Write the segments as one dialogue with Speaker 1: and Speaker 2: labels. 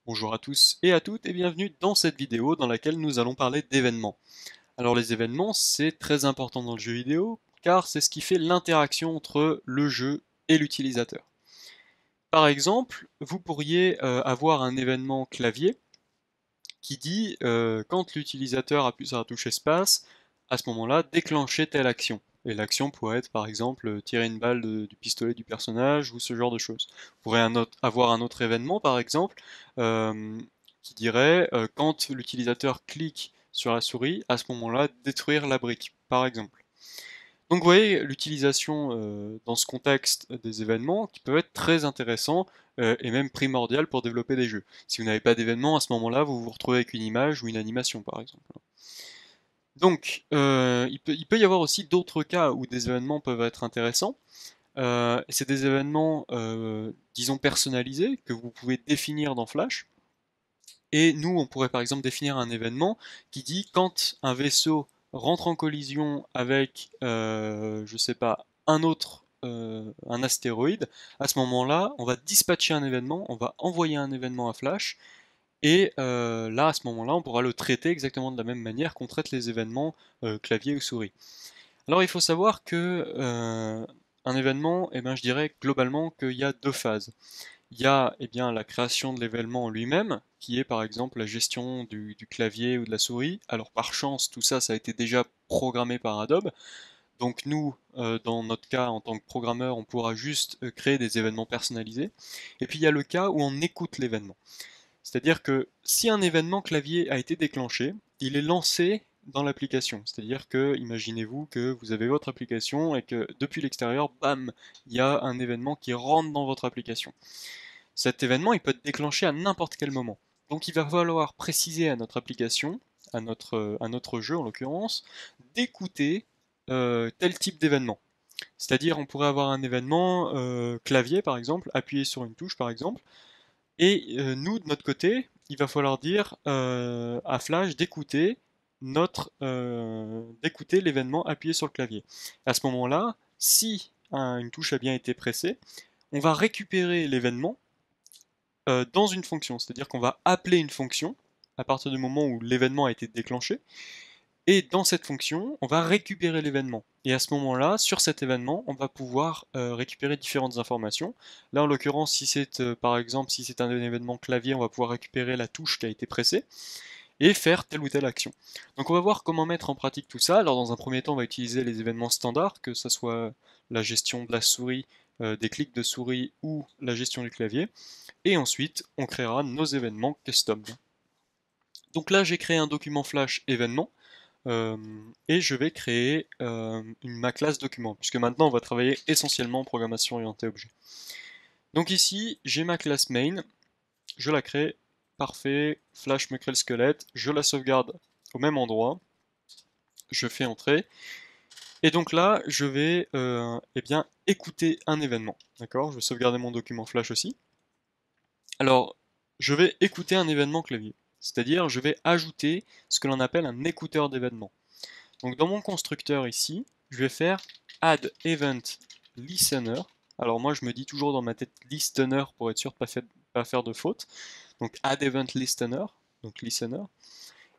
Speaker 1: Bonjour à tous et à toutes et bienvenue dans cette vidéo dans laquelle nous allons parler d'événements. Alors les événements, c'est très important dans le jeu vidéo car c'est ce qui fait l'interaction entre le jeu et l'utilisateur. Par exemple, vous pourriez avoir un événement clavier qui dit quand l'utilisateur appuie sur la touche espace, à ce moment-là, déclencher telle action. Et l'action pourrait être par exemple tirer une balle du pistolet du personnage ou ce genre de choses. Vous pourrez avoir un autre événement par exemple euh, qui dirait quand l'utilisateur clique sur la souris, à ce moment-là, détruire la brique par exemple. Donc vous voyez l'utilisation dans ce contexte des événements qui peuvent être très intéressants et même primordial pour développer des jeux. Si vous n'avez pas d'événement, à ce moment-là, vous vous retrouvez avec une image ou une animation par exemple. Donc il peut y avoir aussi d'autres cas où des événements peuvent être intéressants. C'est des événements, disons, personnalisés que vous pouvez définir dans Flash. Et nous, on pourrait par exemple définir un événement qui dit quand un vaisseau rentre en collision avec, je sais pas, un astéroïde, à ce moment-là, on va dispatcher un événement, on va envoyer un événement à Flash, et là, à ce moment-là, on pourra le traiter exactement de la même manière qu'on traite les événements clavier ou souris. Alors, il faut savoir que un événement, eh ben, je dirais globalement qu'il y a deux phases. Il y a eh bien, la création de l'événement en lui-même, qui est par exemple la gestion du clavier ou de la souris. Alors par chance, tout ça, ça a été déjà programmé par Adobe. Donc nous, dans notre cas, en tant que programmeur, on pourra juste créer des événements personnalisés. Et puis il y a le cas où on écoute l'événement. C'est-à-dire que si un événement clavier a été déclenché, il est lancé dans l'application. C'est-à-dire que, imaginez-vous que vous avez votre application et que depuis l'extérieur, bam, il y a un événement qui rentre dans votre application. Cet événement, il peut être déclenché à n'importe quel moment. Donc il va falloir préciser à notre application, à notre jeu en l'occurrence, d'écouter tel type d'événement. C'est-à-dire on pourrait avoir un événement clavier par exemple, appuyer sur une touche par exemple, et nous de notre côté, il va falloir dire à Flash d'écouter l'événement appuyé sur le clavier. À ce moment-là, si une touche a bien été pressée, on va récupérer l'événement dans une fonction, c'est-à-dire qu'on va appeler une fonction à partir du moment où l'événement a été déclenché, et dans cette fonction, on va récupérer l'événement. Et à ce moment-là, sur cet événement, on va pouvoir récupérer différentes informations. Là, en l'occurrence, si c'est par exemple, si c'est un événement clavier, on va pouvoir récupérer la touche qui a été pressée et faire telle ou telle action. Donc on va voir comment mettre en pratique tout ça. Alors dans un premier temps, on va utiliser les événements standards, que ce soit la gestion de la souris, des clics de souris ou la gestion du clavier. Et ensuite, on créera nos événements custom. Donc là, j'ai créé un document Flash événement euh, et je vais créer ma classe document, puisque maintenant on va travailler essentiellement en programmation orientée objet. Donc ici, j'ai ma classe main, je la crée, parfait, Flash me crée le squelette, je la sauvegarde au même endroit, je fais entrer, et donc là, je vais eh bien, écouter un événement. D'accord. Je vais sauvegarder mon document Flash aussi. Alors, je vais écouter un événement clavier. C'est-à-dire, je vais ajouter ce que l'on appelle un écouteur d'événements. Donc, dans mon constructeur ici, je vais faire add event listener. Alors, moi, je me dis toujours dans ma tête listener pour être sûr de ne pas faire de faute. Donc, add event listener. Donc, listener.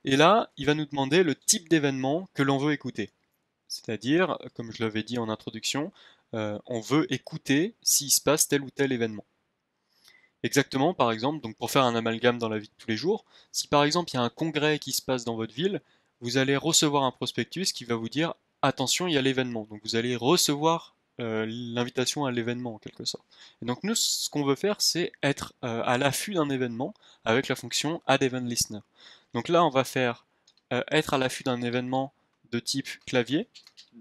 Speaker 1: Et là, il va nous demander le type d'événement que l'on veut écouter. C'est-à-dire, comme je l'avais dit en introduction, on veut écouter s'il se passe tel ou tel événement. Exactement, par exemple, donc pour faire un amalgame dans la vie de tous les jours, si par exemple il y a un congrès qui se passe dans votre ville, vous allez recevoir un prospectus qui va vous dire attention, il y a l'événement. Donc vous allez recevoir l'invitation à l'événement en quelque sorte. Et donc nous, ce qu'on veut faire, c'est être à l'affût d'un événement avec la fonction addEventListener. Donc là, on va faire être à l'affût d'un événement de type clavier.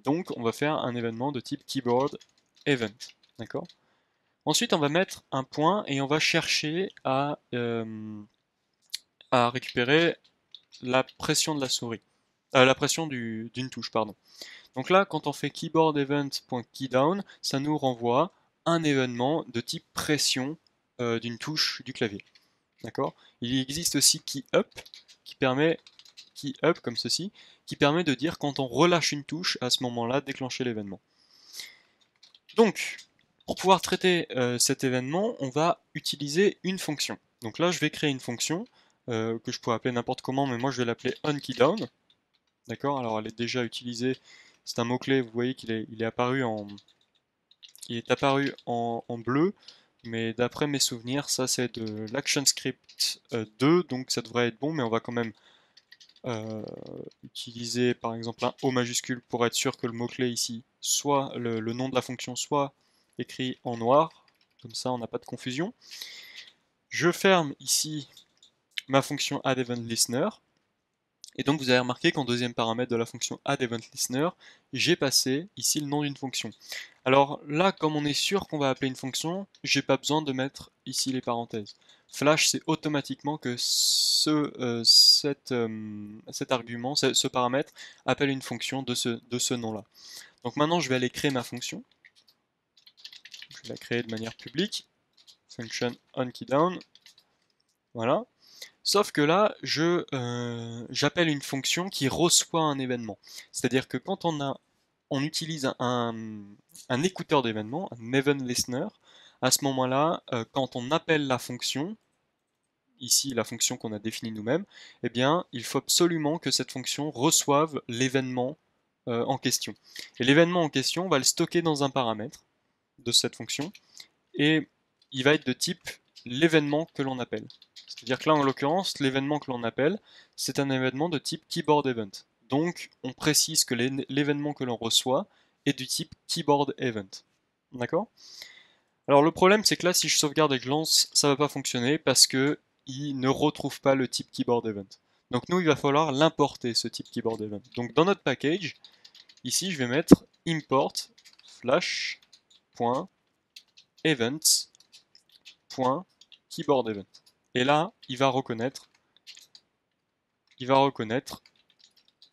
Speaker 1: Donc on va faire un événement de type keyboard event. D'accord. Ensuite, on va mettre un point et on va chercher à récupérer la pression de la souris. La pression d'une touche, pardon. Donc là, quand on fait keyboardEvent.keydown, ça nous renvoie un événement de type pression d'une touche du clavier. D'accord. Il existe aussi keyUp, keyUp comme ceci, qui permet de dire quand on relâche une touche, à ce moment-là, déclencher l'événement. Donc, pour pouvoir traiter cet événement, on va utiliser une fonction. Donc là, je vais créer une fonction que je pourrais appeler n'importe comment, mais moi je vais l'appeler onKeyDown. D'accord? Alors elle est déjà utilisée. C'est un mot-clé, vous voyez qu'il est apparu en bleu, mais d'après mes souvenirs, ça c'est de l'ActionScript 2, donc ça devrait être bon, mais on va quand même utiliser par exemple un O majuscule pour être sûr que le mot-clé ici, soit le nom de la fonction, soit écrit en noir, comme ça on n'a pas de confusion. Je ferme ici ma fonction addEventListener, et donc vous avez remarqué qu'en deuxième paramètre de la fonction addEventListener, j'ai passé ici le nom d'une fonction. Alors là, comme on est sûr qu'on va appeler une fonction, j'ai pas besoin de mettre ici les parenthèses. Flash, c'est automatiquement que cet argument, ce paramètre, appelle une fonction de ce nom-là. Donc maintenant, je vais aller créer ma fonction. Je vais la créer de manière publique. Function onKeyDown. Voilà. Sauf que là, j'appelle une fonction qui reçoit un événement. C'est-à-dire que quand on utilise un écouteur d'événements, un event listener, à ce moment-là, quand on appelle la fonction, ici la fonction qu'on a définie nous-mêmes, eh bien, il faut absolument que cette fonction reçoive l'événement en question. Et l'événement en question, on va le stocker dans un paramètre de cette fonction, et il va être de type l'événement que l'on appelle. C'est-à-dire que là, en l'occurrence, l'événement que l'on appelle, c'est un événement de type keyboard event. Donc, on précise que l'événement que l'on reçoit est du type keyboard event. D'accord? Alors, le problème, c'est que là, si je sauvegarde et que je lance, ça va pas fonctionner parce que il ne retrouve pas le type keyboard event. Donc, nous, il va falloir l'importer, ce type keyboard event. Donc, dans notre package, ici, je vais mettre import flash.events.keyboardEvent. Et là, il va reconnaître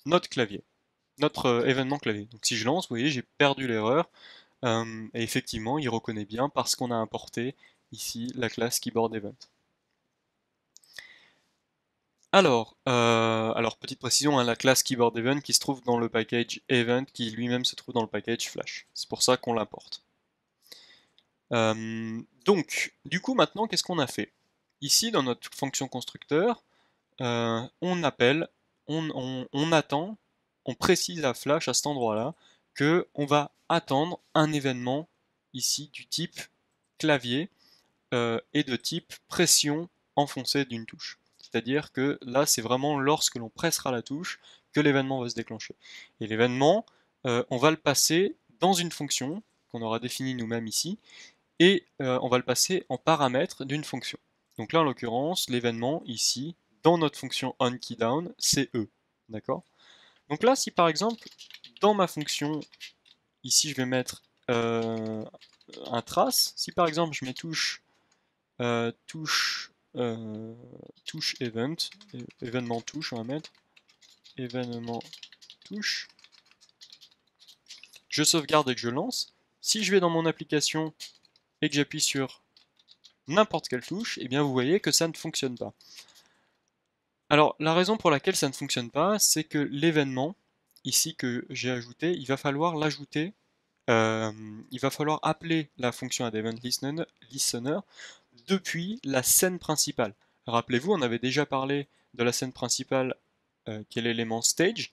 Speaker 1: notre clavier, notre événement clavier. Donc si je lance, vous voyez, j'ai perdu l'erreur. Et effectivement, il reconnaît bien parce qu'on a importé ici la classe keyboardEvent. Alors, petite précision, hein, la classe keyboardEvent qui se trouve dans le package event qui lui-même se trouve dans le package flash. C'est pour ça qu'on l'importe. Donc, du coup, maintenant, qu'est-ce qu'on a fait? Ici, dans notre fonction constructeur, on appelle, on attend, on précise à Flash à cet endroit-là que on va attendre un événement ici du type clavier et de type pression enfoncée d'une touche. C'est-à-dire que là, c'est vraiment lorsque l'on pressera la touche que l'événement va se déclencher. Et l'événement, on va le passer dans une fonction qu'on aura définie nous-mêmes ici, et on va le passer en paramètre d'une fonction. Donc là, en l'occurrence, l'événement ici, dans notre fonction onKeyDown, c'est E. D'accord? Donc là, si par exemple, dans ma fonction, ici, je vais mettre un trace. Si par exemple, je mets touche event, événement touche, on va mettre événement touche. Je sauvegarde et que je lance. Si je vais dans mon application et que j'appuie sur n'importe quelle touche, et bien vous voyez que ça ne fonctionne pas. Alors la raison pour laquelle ça ne fonctionne pas, c'est que l'événement ici que j'ai ajouté, il va falloir l'ajouter, il va falloir appeler la fonction addEventListener depuis la scène principale. Rappelez-vous, on avait déjà parlé de la scène principale qui est l'élément stage.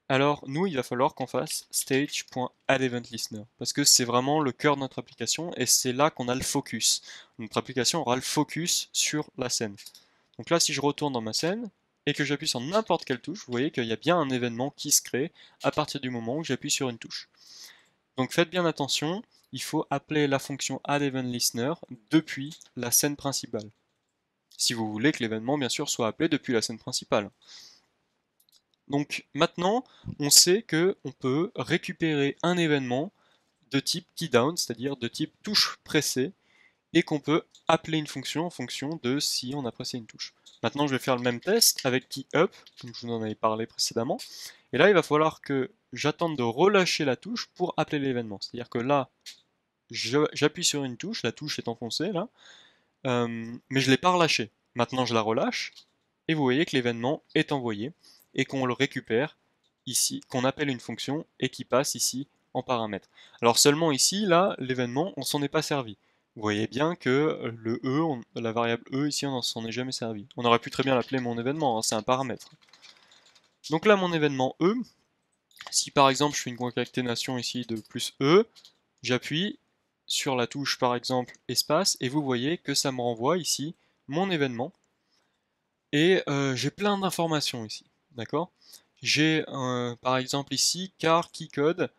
Speaker 1: Alors nous, il va falloir qu'on fasse stage.addEventListener parce que c'est vraiment le cœur de notre application et c'est là qu'on a le focus. Notre application aura le focus sur la scène. Donc là, si je retourne dans ma scène et que j'appuie sur n'importe quelle touche, vous voyez qu'il y a bien un événement qui se crée à partir du moment où j'appuie sur une touche. Donc faites bien attention, il faut appeler la fonction addEventListener depuis la scène principale. Si vous voulez que l'événement, bien sûr, soit appelé depuis la scène principale. Donc maintenant, on sait qu'on peut récupérer un événement de type keyDown, c'est-à-dire de type touche pressée, et qu'on peut appeler une fonction en fonction de si on a pressé une touche. Maintenant, je vais faire le même test avec keyUp, comme je vous en avais parlé précédemment. Et là, il va falloir que j'attende de relâcher la touche pour appeler l'événement. C'est-à-dire que là, j'appuie sur une touche, la touche est enfoncée là, mais je ne l'ai pas relâchée. Maintenant, je la relâche, et vous voyez que l'événement est envoyé, et qu'on le récupère ici, qu'on appelle une fonction, et qui passe ici en paramètre. Alors seulement ici, là, l'événement, on s'en est pas servi. Vous voyez bien que le E, la variable E ici, on s'en est jamais servi. On aurait pu très bien l'appeler mon événement, hein, c'est un paramètre. Donc là, mon événement E, si par exemple je fais une concaténation ici de plus E, j'appuie sur la touche par exemple espace, et vous voyez que ça me renvoie ici mon événement. Et j'ai plein d'informations ici, d'accord? J'ai par exemple ici car keycode,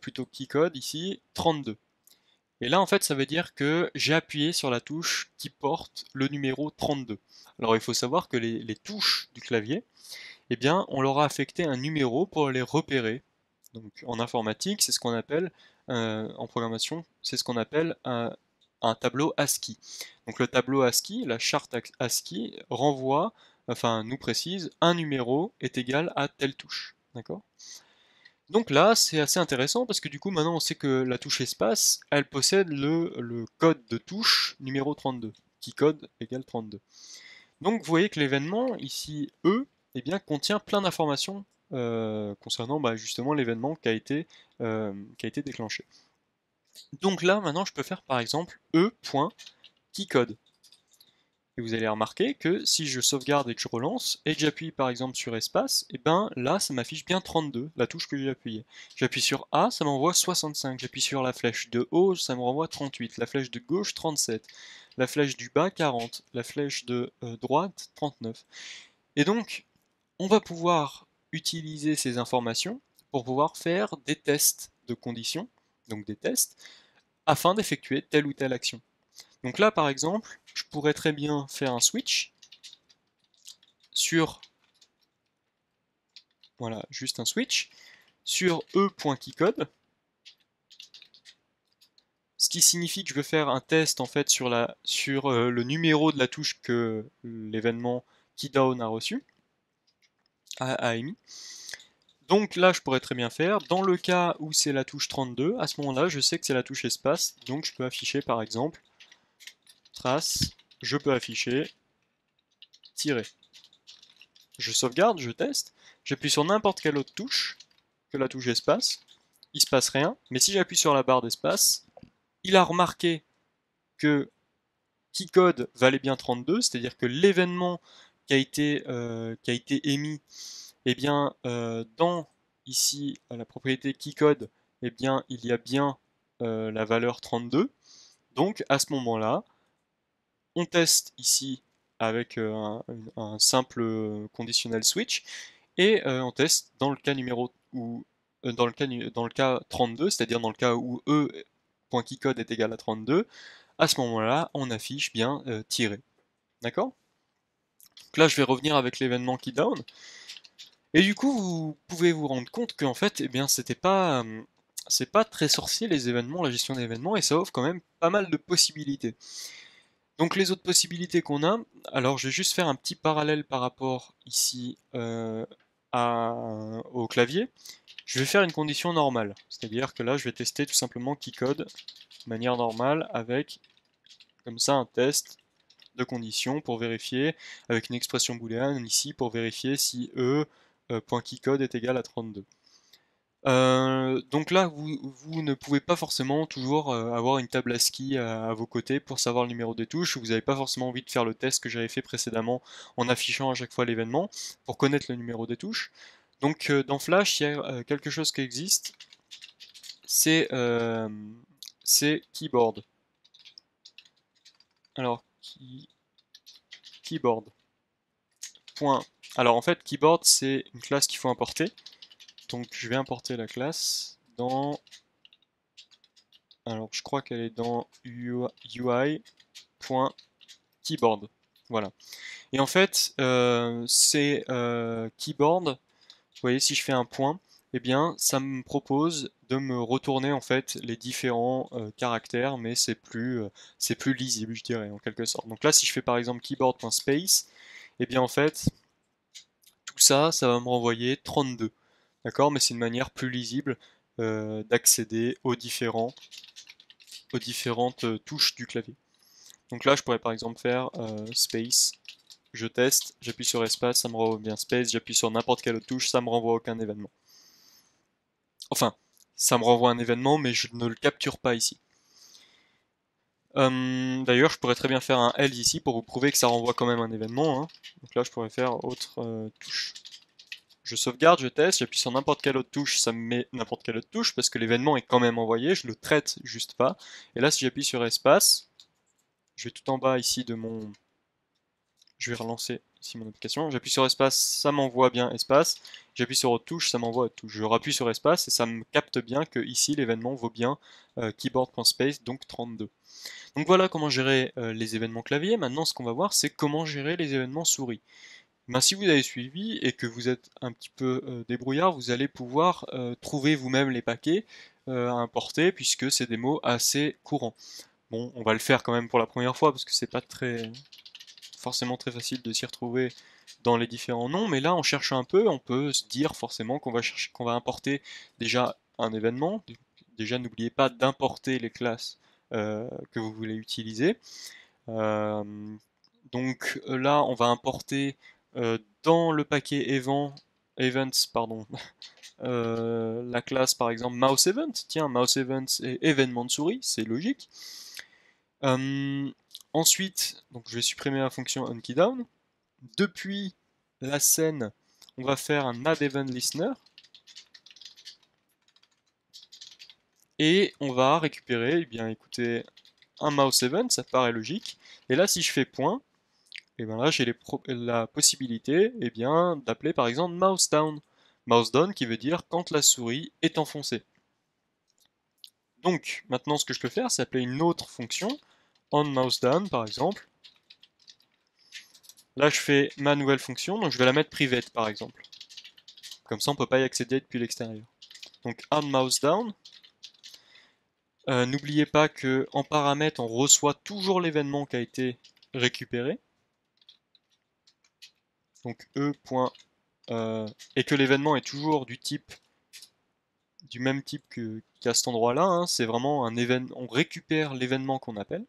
Speaker 1: plutôt keycode ici 32. Et là en fait ça veut dire que j'ai appuyé sur la touche qui porte le numéro 32. Alors il faut savoir que les touches du clavier, eh bien on leur a affecté un numéro pour les repérer. Donc en informatique c'est ce qu'on appelle, en programmation, c'est ce qu'on appelle un tableau ASCII. Donc le tableau ASCII, la charte ASCII renvoie, enfin nous précise, un numéro est égal à telle touche. D'accord? Donc là, c'est assez intéressant parce que du coup, maintenant on sait que la touche espace, elle possède le code de touche numéro 32, qui code égale 32. Donc vous voyez que l'événement, ici E, eh bien, contient plein d'informations concernant justement l'événement qui a été déclenché. Donc là, maintenant, je peux faire par exemple E.keycode. Et vous allez remarquer que si je sauvegarde et que je relance, et que j'appuie par exemple sur espace, et ben là ça m'affiche bien 32, la touche que j'ai appuyée. J'appuie sur A, ça m'envoie 65, j'appuie sur la flèche de haut, ça me renvoie 38, la flèche de gauche 37, la flèche du bas 40, la flèche de droite 39. Et donc, on va pouvoir utiliser ces informations pour pouvoir faire des tests de conditions, donc des tests, afin d'effectuer telle ou telle action. Donc là, par exemple, je pourrais très bien faire un switch sur, voilà, juste un switch, sur e.keycode, ce qui signifie que je veux faire un test en fait sur le numéro de la touche que l'événement keydown a reçu, a émis. Donc là, je pourrais très bien faire, dans le cas où c'est la touche 32, à ce moment-là, je sais que c'est la touche espace, donc je peux afficher par exemple trace, je peux afficher tirer. Je sauvegarde, je teste, j'appuie sur n'importe quelle autre touche que la touche espace, il se passe rien, mais si j'appuie sur la barre d'espace, il a remarqué que keycode valait bien 32, c'est-à-dire que l'événement qui a été émis, eh bien, dans ici la propriété keycode, eh bien, il y a bien la valeur 32. Donc à ce moment-là, on teste ici avec un simple conditionnel switch et on teste dans le cas numéro où dans le cas 32, c'est-à-dire dans le cas où e.keycode est égal à 32, à ce moment-là, on affiche bien tiré. D'accord? Donc là, je vais revenir avec l'événement keydown. Et du coup, vous pouvez vous rendre compte qu'en fait, eh bien, c'est pas très sorcier les événements, la gestion des événements, et ça offre quand même pas mal de possibilités. Donc les autres possibilités qu'on a, alors je vais juste faire un petit parallèle par rapport ici au clavier. Je vais faire une condition normale, c'est-à-dire que là je vais tester tout simplement keycode de manière normale avec comme ça un test de condition pour vérifier avec une expression booléenne ici pour vérifier si e.keycode est égal à 32. Donc là, vous ne pouvez pas forcément toujours avoir une table ASCII à vos côtés pour savoir le numéro des touches. Vous n'avez pas forcément envie de faire le test que j'avais fait précédemment en affichant à chaque fois l'événement pour connaître le numéro des touches. Donc dans Flash, il y a quelque chose qui existe, c'est keyboard. Alors, keyboard. Point. Alors en fait, keyboard, c'est une classe qu'il faut importer. Donc je vais importer la classe dans... Alors je crois qu'elle est dans UI.keyboard. Voilà. Et en fait, c'est keyboard, vous voyez, si je fais un point, eh bien, ça me propose de me retourner en fait les différents caractères, mais c'est plus lisible, je dirais, en quelque sorte. Donc là, si je fais par exemple keyboard.space, eh bien en fait, tout ça, ça va me renvoyer 32. D'accord? Mais c'est une manière plus lisible d'accéder aux différentes touches du clavier. Donc là, je pourrais par exemple faire space, je teste, j'appuie sur espace, ça me renvoie bien space, j'appuie sur n'importe quelle autre touche, ça me renvoie aucun événement. Enfin, ça me renvoie un événement, mais je ne le capture pas ici. D'ailleurs, je pourrais très bien faire un else ici pour vous prouver que ça renvoie quand même un événement, hein. Donc là, je pourrais faire autre touche. Je sauvegarde, je teste, j'appuie sur n'importe quelle autre touche, ça me met n'importe quelle autre touche parce que l'événement est quand même envoyé, je le traite juste pas. Et là, si j'appuie sur espace, je vais tout en bas ici de mon... Je vais relancer ici mon application. J'appuie sur espace, ça m'envoie bien espace. J'appuie sur autre touche, ça m'envoie autre touche. Je rappuie sur espace et ça me capte bien que ici l'événement vaut bien keyboard.space, donc 32. Donc voilà comment gérer les événements clavier. Maintenant, ce qu'on va voir, c'est comment gérer les événements souris. Ben, si vous avez suivi et que vous êtes un petit peu débrouillard, vous allez pouvoir trouver vous-même les paquets à importer puisque c'est des mots assez courants. Bon, on va le faire quand même pour la première fois parce que c'est pas forcément très facile de s'y retrouver dans les différents noms, mais là en cherchant un peu, on peut se dire forcément qu'on va importer déjà un événement. Déjà, n'oubliez pas d'importer les classes que vous voulez utiliser. Euh, donc là, on va importer dans le paquet events, pardon, la classe par exemple mouse event. Tiens, mouse event et événement de souris, c'est logique. Euh, Ensuite, donc je vais supprimer la fonction onKeyDown. Depuis la scène, on va faire un add event listener et on va récupérer, eh bien écoutez, un mouse event, ça paraît logique. Et là, si je fais point, et bien là j'ai la possibilité eh bien d'appeler par exemple mouse down. Mouse down qui veut dire quand la souris est enfoncée. Donc maintenant ce que je peux faire c'est appeler une autre fonction, on mouse down par exemple. Là je fais ma nouvelle fonction, donc je vais la mettre private par exemple. Comme ça on ne peut pas y accéder depuis l'extérieur. Donc on mouse down. N'oubliez pas que en paramètre on reçoit toujours l'événement qui a été récupéré. Donc e. Et que l'événement est toujours du même type qu'à cet endroit-là, hein. C'est vraiment un événement, on récupère l'événement qu'on appelle,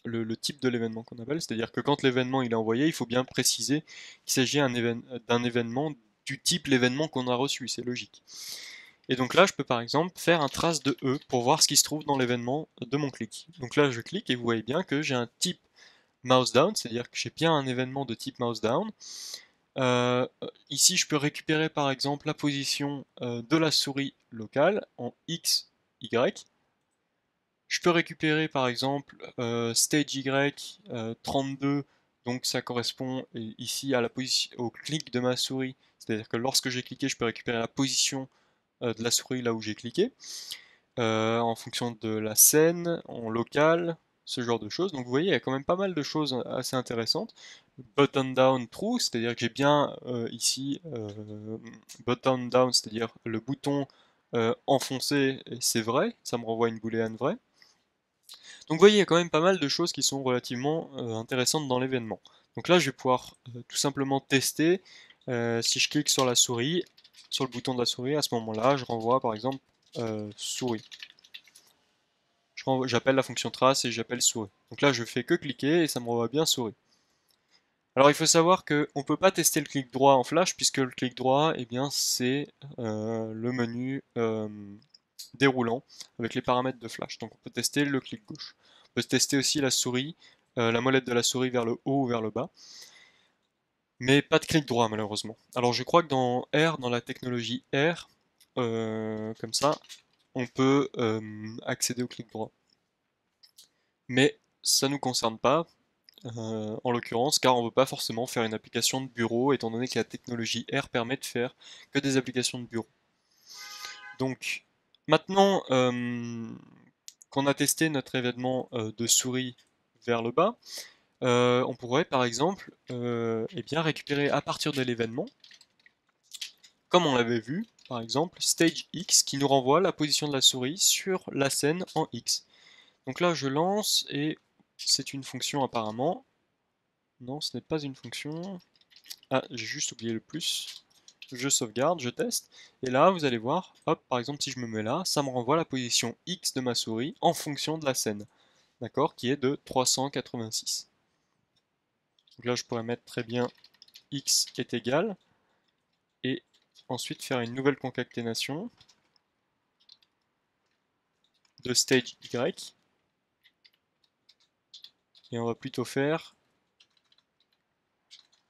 Speaker 1: le type de l'événement qu'on appelle, c'est-à-dire que quand l'événement il est envoyé, il faut bien préciser qu'il s'agit d'un événement du type l'événement qu'on a reçu, c'est logique. Et donc là, je peux par exemple faire un trace de E pour voir ce qui se trouve dans l'événement de mon clic. Donc là, je clique et vous voyez bien que j'ai un type mouse down, c'est-à-dire que j'ai bien un événement de type mouse down. Ici, je peux récupérer par exemple la position de la souris locale en X, Y. Je peux récupérer par exemple stage Y 32, donc ça correspond ici à la position, au clic de ma souris. C'est-à-dire que lorsque j'ai cliqué, je peux récupérer la position de la souris là où j'ai cliqué, en fonction de la scène, en local, ce genre de choses. Donc vous voyez, il y a quand même pas mal de choses assez intéressantes. Button down true, c'est-à-dire que j'ai bien ici button down, c'est-à-dire le bouton enfoncé, c'est vrai, ça me renvoie une booléenne vraie. Donc vous voyez, il y a quand même pas mal de choses qui sont relativement intéressantes dans l'événement. Donc là, je vais pouvoir tout simplement tester. Si je clique sur la souris, sur le bouton de la souris, à ce moment-là, je renvoie par exemple souris. J'appelle la fonction trace et j'appelle souris. Donc là, je fais que cliquer et ça me renvoie bien souris. Alors il faut savoir qu'on ne peut pas tester le clic droit en Flash puisque le clic droit, eh bien, c'est le menu déroulant avec les paramètres de Flash. Donc on peut tester le clic gauche. On peut tester aussi la souris, la molette de la souris vers le haut ou vers le bas. Mais pas de clic droit malheureusement. Alors je crois que dans R, dans la technologie R, comme ça, on peut accéder au clic droit. Mais ça ne nous concerne pas, en l'occurrence, car on ne veut pas forcément faire une application de bureau, étant donné que la technologie R permet de faire que des applications de bureau. Donc, maintenant qu'on a testé notre événement de souris vers le bas, on pourrait par exemple eh bien, récupérer à partir de l'événement, comme on l'avait vu, par exemple, stage X qui nous renvoie la position de la souris sur la scène en X. Donc là, je lance et c'est une fonction apparemment. Non, ce n'est pas une fonction. Ah, j'ai juste oublié le plus. Je sauvegarde, je teste. Et là, vous allez voir, hop, par exemple, si je me mets là, ça me renvoie la position X de ma souris en fonction de la scène. D'accord, qui est de 386. Donc là, je pourrais mettre très bien X est égal. Et ensuite faire une nouvelle concaténation de stage Y. Et on va plutôt faire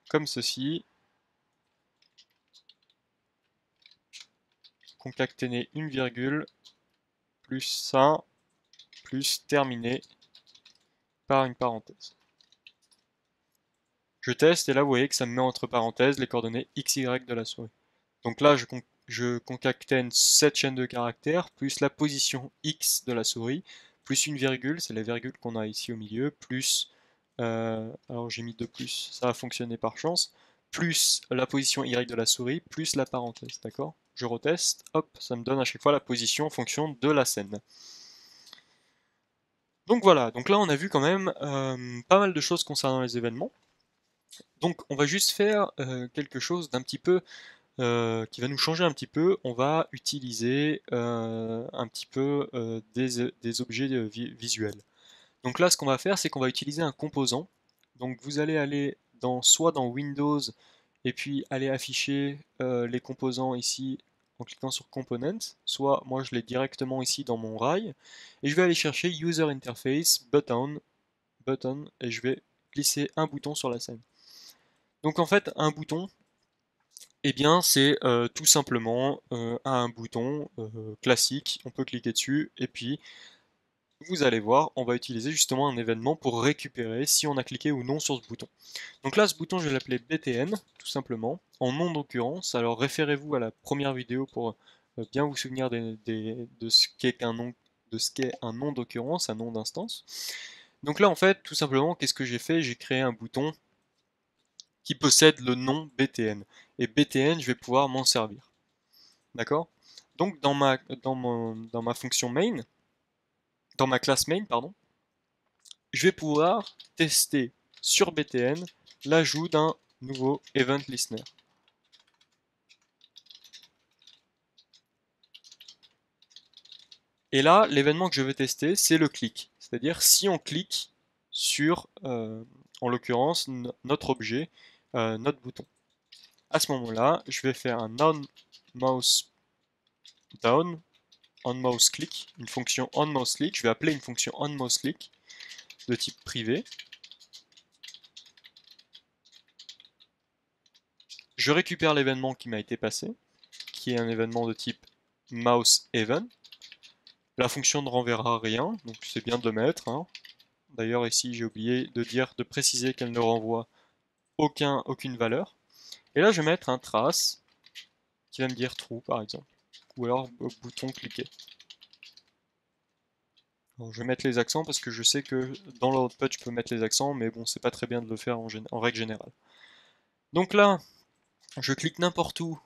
Speaker 1: comme ceci. Concaténer une virgule, plus ça, plus terminer par une parenthèse. Je teste et là vous voyez que ça me met entre parenthèses les coordonnées XY de la souris. Donc là je concatène cette chaîne de caractères plus la position X de la souris, plus une virgule, c'est la virgule qu'on a ici au milieu, plus, alors j'ai mis 2 plus, ça a fonctionné par chance, plus la position Y de la souris, plus la parenthèse, d'accord? Je reteste, hop, ça me donne à chaque fois la position en fonction de la scène. Donc voilà, donc là on a vu quand même pas mal de choses concernant les événements. Donc on va juste faire quelque chose d'un petit peu qui va nous changer un petit peu. On va utiliser un petit peu des objets visuels. Donc là ce qu'on va faire c'est qu'on va utiliser un composant. Donc vous allez aller soit dans Windows et puis aller afficher les composants ici en cliquant sur Component, soit moi je l'ai directement ici dans mon rail et je vais aller chercher User Interface Button et je vais glisser un bouton sur la scène. Donc en fait, un bouton, eh bien c'est tout simplement un bouton classique, on peut cliquer dessus et puis vous allez voir, on va utiliser justement un événement pour récupérer si on a cliqué ou non sur ce bouton. Donc là, ce bouton, je vais l'appeler BTN, tout simplement, en nom d'occurrence. Alors référez-vous à la première vidéo pour bien vous souvenir de ce qu'est un nom d'occurrence, un nom d'instance. Donc là, en fait, tout simplement, qu'est-ce que j'ai fait? J'ai créé un bouton qui possède le nom BTN. Et BTN, je vais pouvoir m'en servir. D'accord? Donc dans ma fonction main, dans ma classe main, pardon, je vais pouvoir tester sur BTN l'ajout d'un nouveau event listener. Et là, l'événement que je veux tester, c'est le clic. C'est-à-dire si on clique sur, en l'occurrence, notre objet, notre bouton. À ce moment-là, je vais faire un onMouseDown, onMouseClick, une fonction onMouseClick. Je vais appeler une fonction onMouseClick de type privé. Je récupère l'événement qui m'a été passé, qui est un événement de type mouseEvent. La fonction ne renverra rien, donc c'est bien de le mettre, hein. D'ailleurs ici j'ai oublié de préciser qu'elle ne renvoie aucune valeur. Et là je vais mettre un trace qui va me dire true par exemple, ou alors bouton cliquer. Alors, je vais mettre les accents parce que je sais que dans l'output je peux mettre les accents, mais bon c'est pas très bien de le faire en règle générale. Donc là, je clique n'importe où,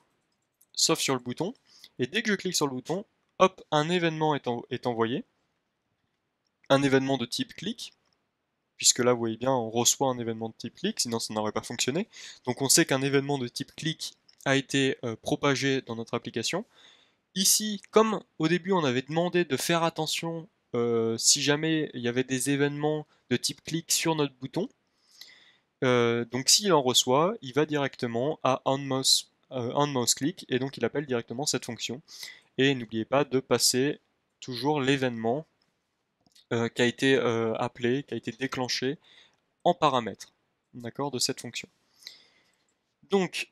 Speaker 1: sauf sur le bouton, et dès que je clique sur le bouton, hop, un événement est envoyé, un événement de type clic, puisque là vous voyez bien on reçoit un événement de type clic, sinon ça n'aurait pas fonctionné. Donc on sait qu'un événement de type clic a été propagé dans notre application. Ici, comme au début on avait demandé de faire attention si jamais il y avait des événements de type clic sur notre bouton, donc s'il en reçoit, il va directement à onMouseClick et donc il appelle directement cette fonction. Et n'oubliez pas de passer toujours l'événement qui a été appelé, qui a été déclenché en paramètre, d'accord, de cette fonction. Donc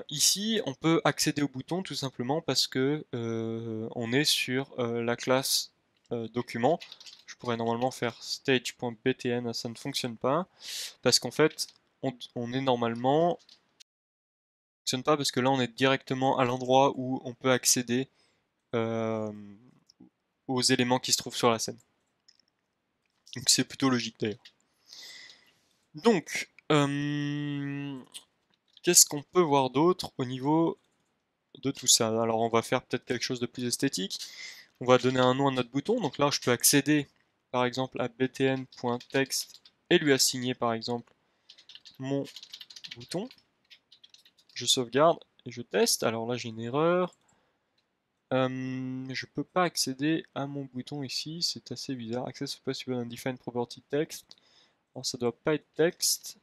Speaker 1: ici, on peut accéder au bouton tout simplement parce que on est sur la classe document. Je pourrais normalement faire stage.btn, ça ne fonctionne pas parce qu'en fait, on est normalement, ça ne fonctionne pas parce que là, on est directement à l'endroit où on peut accéder euh, aux éléments qui se trouvent sur la scène. Donc c'est plutôt logique d'ailleurs. Donc, qu'est-ce qu'on peut voir d'autre au niveau de tout ça? Alors on va faire peut-être quelque chose de plus esthétique. On va donner un nom à notre bouton. Donc là, je peux accéder par exemple à btn.text et lui assigner par exemple mon bouton. Je sauvegarde et je teste. Alors là, j'ai une erreur. Je peux pas accéder à mon bouton ici, c'est assez bizarre. Access possible undefined property text. Alors ça doit pas être text.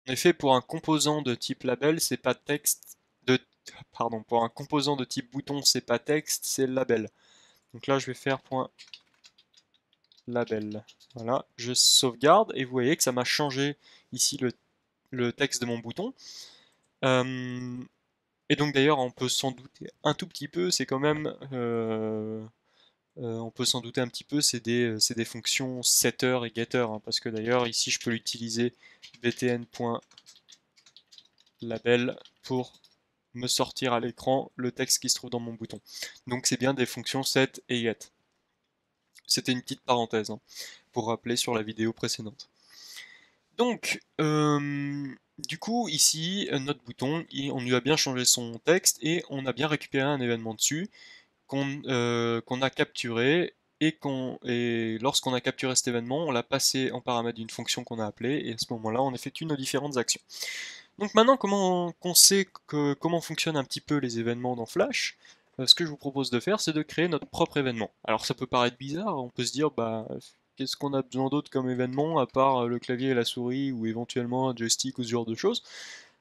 Speaker 1: En effet, pour un composant de type label, c'est pas texte. Pardon, pour un composant de type bouton, c'est pas texte, c'est label. Donc là, je vais faire label. Voilà, je sauvegarde et vous voyez que ça m'a changé ici le texte de mon bouton. Et donc d'ailleurs, on peut s'en douter un tout petit peu, c'est quand même, on peut s'en douter un petit peu, c'est des fonctions setter et getter, hein, parce que d'ailleurs ici je peux l'utiliser btn.label pour me sortir à l'écran le texte qui se trouve dans mon bouton. Donc c'est bien des fonctions set et get. C'était une petite parenthèse, hein, pour rappeler sur la vidéo précédente. Donc, du coup, ici, notre bouton, on lui a bien changé son texte et on a bien récupéré un événement dessus qu'on a capturé et lorsqu'on a capturé cet événement, on l'a passé en paramètre d'une fonction qu'on a appelée et à ce moment-là, on effectue nos différentes actions. Donc maintenant, qu'on sait comment fonctionnent un petit peu les événements dans Flash, ce que je vous propose de faire, c'est de créer notre propre événement. Alors ça peut paraître bizarre, on peut se dire, bah, qu'est-ce qu'on a besoin d'autre comme événement, à part le clavier et la souris, ou éventuellement un joystick ou ce genre de choses.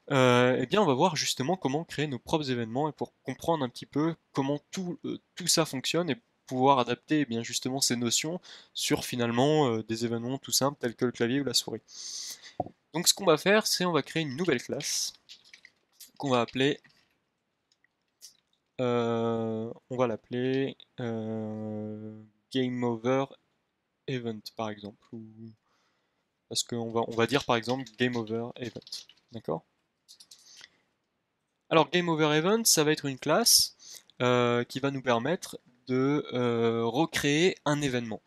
Speaker 1: Eh bien, on va voir justement comment créer nos propres événements, et pour comprendre un petit peu comment tout ça fonctionne, et pouvoir adapter eh bien, justement ces notions sur finalement des événements tout simples tels que le clavier ou la souris. Donc ce qu'on va faire, c'est on va créer une nouvelle classe qu'on va appeler, on va l'appeler Game Over Event par exemple, parce on va dire par exemple Game Over Event, d'accord? Alors Game Over Event, ça va être une classe qui va nous permettre de recréer un événement.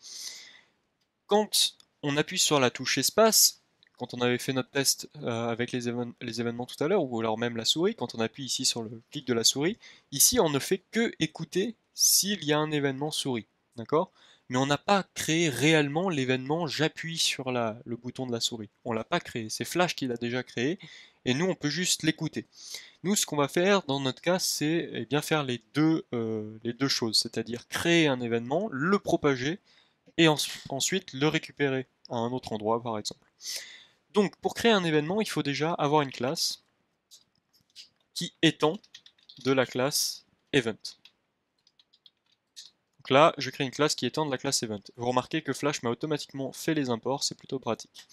Speaker 1: Quand on appuie sur la touche espace, quand on avait fait notre test avec les événements tout à l'heure, ou alors même la souris, quand on appuie ici sur le clic de la souris, ici on ne fait que écouter s'il y a un événement souris, d'accord? Mais on n'a pas créé réellement l'événement j'appuie sur le bouton de la souris. On l'a pas créé, c'est Flash qui l'a déjà créé, et nous on peut juste l'écouter. Nous ce qu'on va faire dans notre cas, c'est eh bien faire les deux choses, c'est-à-dire créer un événement, le propager, et ensuite le récupérer à un autre endroit par exemple. Donc pour créer un événement, il faut déjà avoir une classe qui étend de la classe event. Donc là, je crée une classe qui étend de la classe event. Vous remarquez que Flash m'a automatiquement fait les imports, c'est plutôt pratique.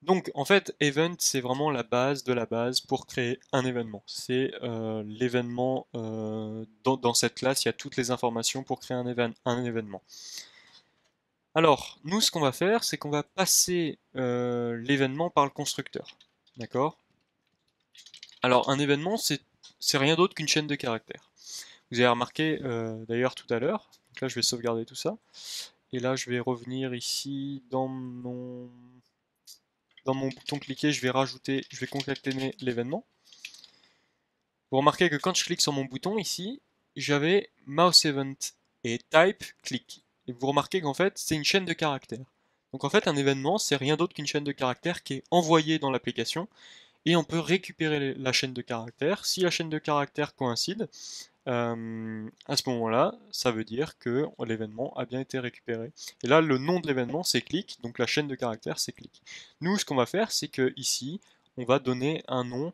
Speaker 1: Donc en fait, event c'est vraiment la base de la base pour créer un événement. C'est l'événement, dans cette classe, il y a toutes les informations pour créer un événement. Alors, nous, ce qu'on va faire, c'est qu'on va passer l'événement par le constructeur. D'accord? Alors, un événement, c'est rien d'autre qu'une chaîne de caractères. Vous avez remarqué d'ailleurs tout à l'heure. Donc là, je vais sauvegarder tout ça. Et là, je vais revenir ici dans mon bouton cliquer, je vais concaténer l'événement. Vous remarquez que quand je clique sur mon bouton ici, j'avais mouse event et type click. Et vous remarquez qu'en fait, c'est une chaîne de caractères. Donc en fait, un événement, c'est rien d'autre qu'une chaîne de caractères qui est envoyée dans l'application, et on peut récupérer la chaîne de caractères. Si la chaîne de caractères coïncide, à ce moment-là, ça veut dire que l'événement a bien été récupéré. Et là, le nom de l'événement, c'est click, donc la chaîne de caractères, c'est click. Nous, ce qu'on va faire, c'est que ici, on va donner un nom.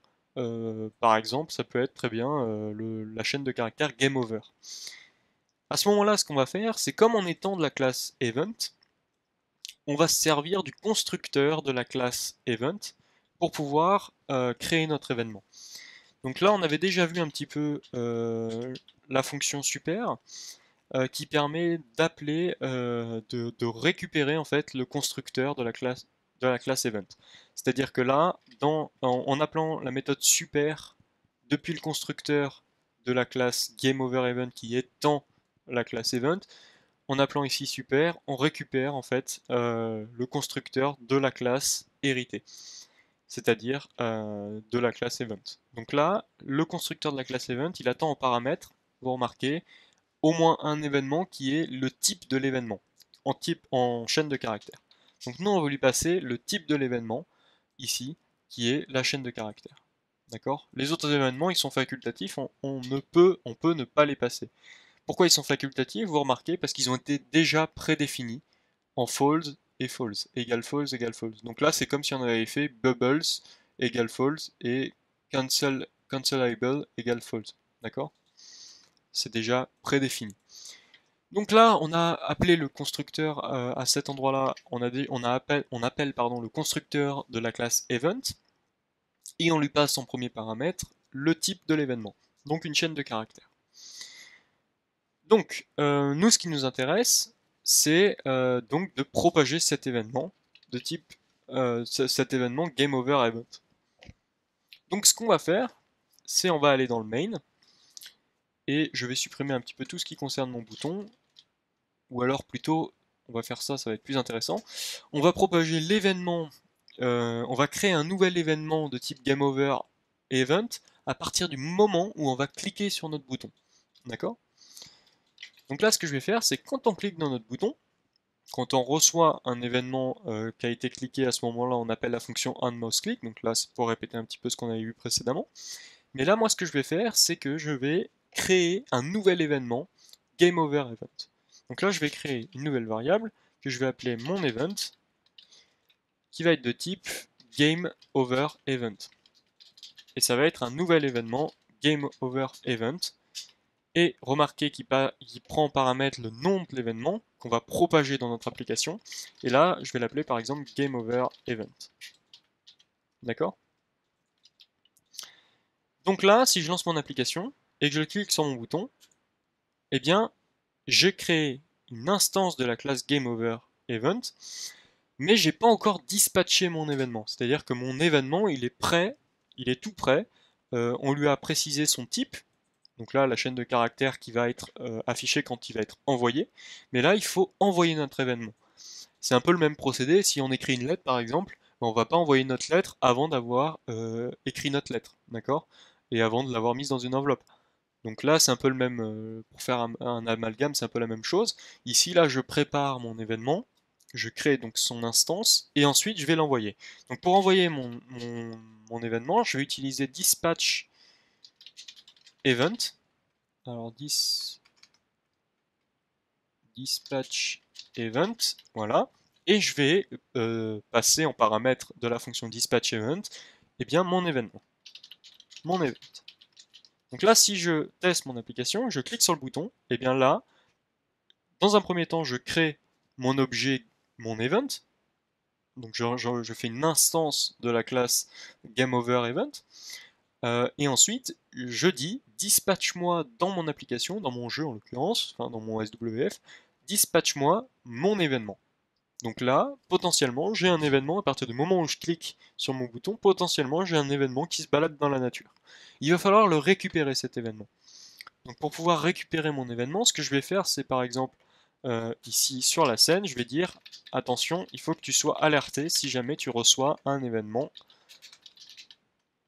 Speaker 1: Par exemple, ça peut être très bien la chaîne de caractères game over. À ce moment-là, ce qu'on va faire, c'est comme en étant de la classe event, on va se servir du constructeur de la classe event pour pouvoir créer notre événement. Donc là, on avait déjà vu un petit peu la fonction super qui permet d'appeler, de récupérer en fait le constructeur de la classe event. C'est-à-dire que là, en appelant la méthode super depuis le constructeur de la classe GameOverEvent qui étend la classe event, en appelant ici super, on récupère en fait le constructeur de la classe héritée, c'est-à-dire de la classe event. Donc là, le constructeur de la classe event, il attend en paramètre, vous remarquez, au moins un événement qui est le type de l'événement, en chaîne de caractères. Donc nous, on va lui passer le type de l'événement, ici, qui est la chaîne de caractères. D'accord? Les autres événements, ils sont facultatifs, on peut ne pas les passer. Pourquoi ils sont facultatifs? Vous remarquez, parce qu'ils ont été déjà prédéfinis en false et false, égale false, égale false. Donc là, c'est comme si on avait fait bubbles égale false et cancelable égale false. D'accord? C'est déjà prédéfini. Donc là, on a appelé le constructeur à cet endroit-là, on appelle pardon, le constructeur de la classe event, et on lui passe en premier paramètre le type de l'événement, donc une chaîne de caractères. Donc, nous, ce qui nous intéresse, c'est donc de propager cet événement de type cet événement game over event. Donc, ce qu'on va faire, c'est on va aller dans le main et je vais supprimer un petit peu tout ce qui concerne mon bouton, ou alors plutôt, on va faire ça, ça va être plus intéressant. On va propager l'événement, on va créer un nouvel événement de type game over event à partir du moment où on va cliquer sur notre bouton. D'accord? Donc là, ce que je vais faire, c'est quand on clique dans notre bouton, quand on reçoit un événement qui a été cliqué à ce moment-là, on appelle la fonction onMouseClick. Donc là, c'est pour répéter un petit peu ce qu'on avait vu précédemment. Mais là, moi, ce que je vais faire, c'est que je vais créer un nouvel événement, GameOverEvent. Donc là, je vais créer une nouvelle variable que je vais appeler mon event, qui va être de type GameOverEvent. Et ça va être un nouvel événement, GameOverEvent. Et remarquez qu'il prend en paramètre le nom de l'événement qu'on va propager dans notre application. Et là, je vais l'appeler par exemple GameOverEvent. D'accord? Donc là, si je lance mon application et que je clique sur mon bouton, eh bien, j'ai créé une instance de la classe GameOverEvent, mais j'ai pas encore dispatché mon événement. C'est-à-dire que mon événement, il est prêt, il est tout prêt. On lui a précisé son type. Donc là, la chaîne de caractères qui va être affichée quand il va être envoyé. Mais là, il faut envoyer notre événement. C'est un peu le même procédé. Si on écrit une lettre, par exemple, on ne va pas envoyer notre lettre avant d'avoir écrit notre lettre, d'accord? Et avant de l'avoir mise dans une enveloppe. Donc là, c'est un peu le même, pour faire un amalgame, c'est un peu la même chose. Ici, là, je prépare mon événement, je crée donc son instance, et ensuite, je vais l'envoyer. Donc pour envoyer mon événement, je vais utiliser dispatch event. Alors dispatch event, voilà. Et je vais passer en paramètre de la fonction dispatch event, eh bien mon événement. Mon event. Donc là, si je teste mon application, je clique sur le bouton, et bien là, dans un premier temps, je crée mon objet, mon event. Donc je fais une instance de la classe GameOverEvent. Et ensuite, je dis dispatch-moi dans mon application, dans mon jeu en l'occurrence, enfin dans mon SWF, dispatch-moi mon événement. Donc là, potentiellement, j'ai un événement à partir du moment où je clique sur mon bouton, potentiellement j'ai un événement qui se balade dans la nature. Il va falloir le récupérer cet événement. Donc pour pouvoir récupérer mon événement, ce que je vais faire, c'est par exemple ici sur la scène, je vais dire attention, il faut que tu sois alerté si jamais tu reçois un événement.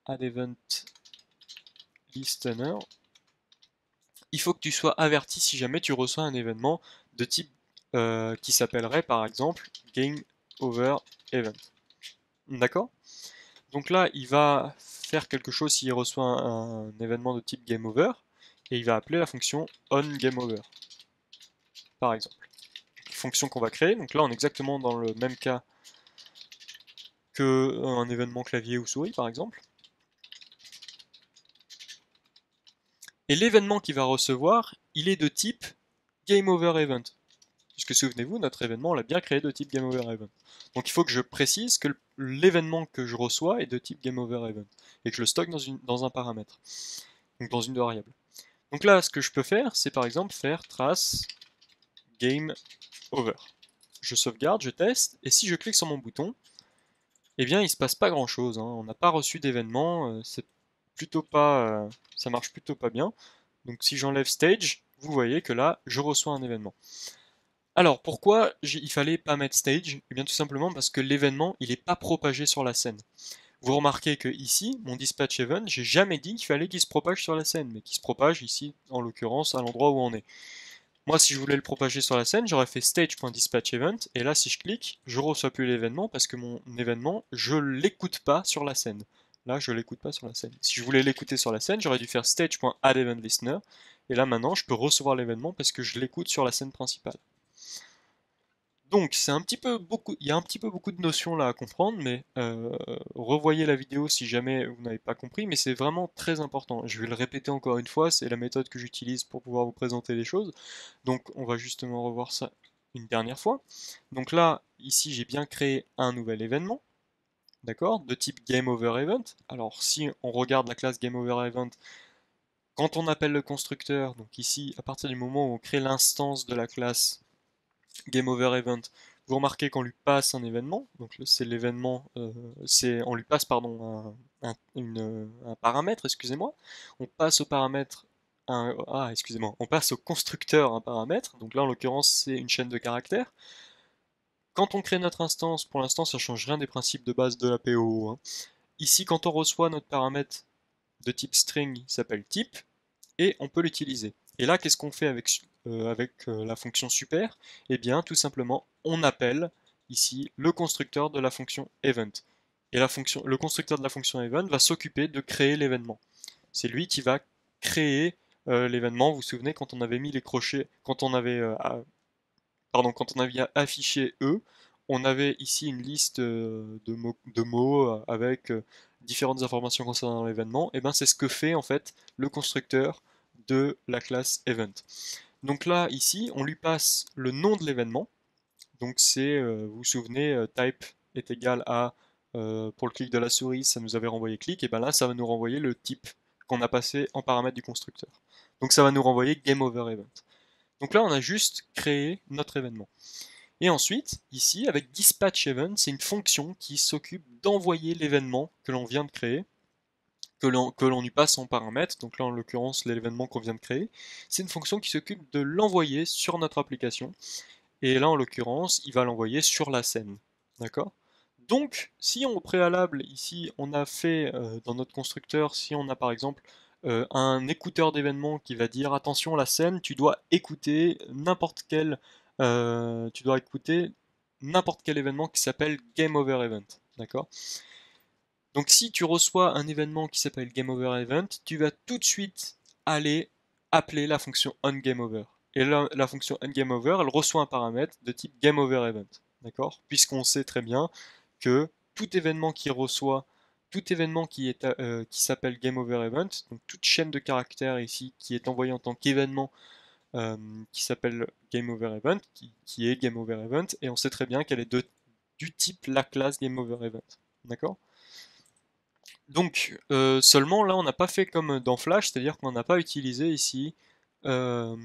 Speaker 1: Add event listener. Il faut que tu sois averti si jamais tu reçois un événement de type qui s'appellerait par exemple Game Over Event. D'accord? Donc là, il va faire quelque chose s'il reçoit un événement de type Game Over, et il va appeler la fonction onGameOver, par exemple. Fonction qu'on va créer, donc là on est exactement dans le même cas qu'un événement clavier ou souris, par exemple. Et l'événement qu'il va recevoir, il est de type GameOverEvent. Puisque souvenez-vous, notre événement, on l'a bien créé de type GameOverEvent. Donc il faut que je précise que l'événement que je reçois est de type GameOverEvent. Et que je le stocke dans un paramètre. Donc dans une variable. Donc là, ce que je peux faire, c'est par exemple faire trace GameOver. Je sauvegarde, je teste, et si je clique sur mon bouton, eh bien il se passe pas grand chose, hein. On n'a pas reçu d'événement, c'est plutôt pas, ça marche plutôt pas bien. Donc si j'enlève stage, vous voyez que là je reçois un événement. Alors pourquoi il fallait pas mettre stage? Eh bien tout simplement parce que l'événement il n'est pas propagé sur la scène. Vous remarquez que ici, mon dispatch event, j'ai jamais dit qu'il fallait qu'il se propage sur la scène, mais qu'il se propage ici, en l'occurrence, à l'endroit où on est. Moi, si je voulais le propager sur la scène, j'aurais fait stage.dispatchEvent, et là, si je clique, je reçois plus l'événement parce que mon événement, je l'écoute pas sur la scène. Là, je l'écoute pas sur la scène. Si je voulais l'écouter sur la scène, j'aurais dû faire stage.addEventListener, et là, maintenant, je peux recevoir l'événement parce que je l'écoute sur la scène principale. Donc c'est un petit peu beaucoup, il y a un petit peu beaucoup de notions là à comprendre, mais revoyez la vidéo si jamais vous n'avez pas compris, mais c'est vraiment très important. Je vais le répéter encore une fois, c'est la méthode que j'utilise pour pouvoir vous présenter les choses. Donc on va justement revoir ça une dernière fois. Donc là, ici j'ai bien créé un nouvel événement, d'accord, de type GameOverEvent. Alors si on regarde la classe GameOverEvent, quand on appelle le constructeur, donc ici à partir du moment où on crée l'instance de la classe GameOverEvent, vous remarquez qu'on lui passe un événement, donc c'est l'événement, on lui passe pardon un paramètre, excusez-moi. On passe au paramètre excusez-moi, on passe au constructeur un paramètre, donc là en l'occurrence c'est une chaîne de caractères. Quand on crée notre instance, pour l'instant ça change rien des principes de base de la POO, hein. Ici quand on reçoit notre paramètre de type string, il s'appelle type, et on peut l'utiliser. Et là, qu'est-ce qu'on fait avec la fonction super? Eh bien, tout simplement, on appelle ici le constructeur de la fonction event. Et le constructeur de la fonction event va s'occuper de créer l'événement. C'est lui qui va créer l'événement. Vous vous souvenez quand on avait mis les crochets, quand on avait affiché E, on avait ici une liste de mots avec différentes informations concernant l'événement. Et bien c'est ce que fait en fait le constructeur de la classe event. Donc là, ici, on lui passe le nom de l'événement. Donc c'est, vous vous souvenez, type est égal à, pour le clic de la souris, ça nous avait renvoyé clic, et bien là, ça va nous renvoyer le type qu'on a passé en paramètre du constructeur. Donc ça va nous renvoyer GameOverEvent. Donc là, on a juste créé notre événement. Et ensuite, ici, avec dispatchEvent, c'est une fonction qui s'occupe d'envoyer l'événement que l'on vient de créer, que l'on lui passe en paramètre, donc là en l'occurrence l'événement qu'on vient de créer, c'est une fonction qui s'occupe de l'envoyer sur notre application, et là en l'occurrence il va l'envoyer sur la scène, d'accord? Donc si au préalable ici on a fait dans notre constructeur, si on a par exemple un écouteur d'événements qui va dire attention la scène, tu dois écouter n'importe quel événement qui s'appelle GameOverEvent, d'accord? Donc si tu reçois un événement qui s'appelle GameOverEvent, tu vas tout de suite aller appeler la fonction onGameOver. Et là, la fonction onGameOver, elle reçoit un paramètre de type GameOverEvent. D'accord? Puisqu'on sait très bien que tout événement qui reçoit, tout événement qui s'appelle GameOverEvent, donc toute chaîne de caractères ici qui est envoyée en tant qu'événement qui s'appelle GameOverEvent, qui est GameOverEvent, et on sait très bien qu'elle est du type la classe GameOverEvent. D'accord? Donc, seulement là, on n'a pas fait comme dans Flash, c'est-à-dire qu'on n'a pas utilisé ici euh,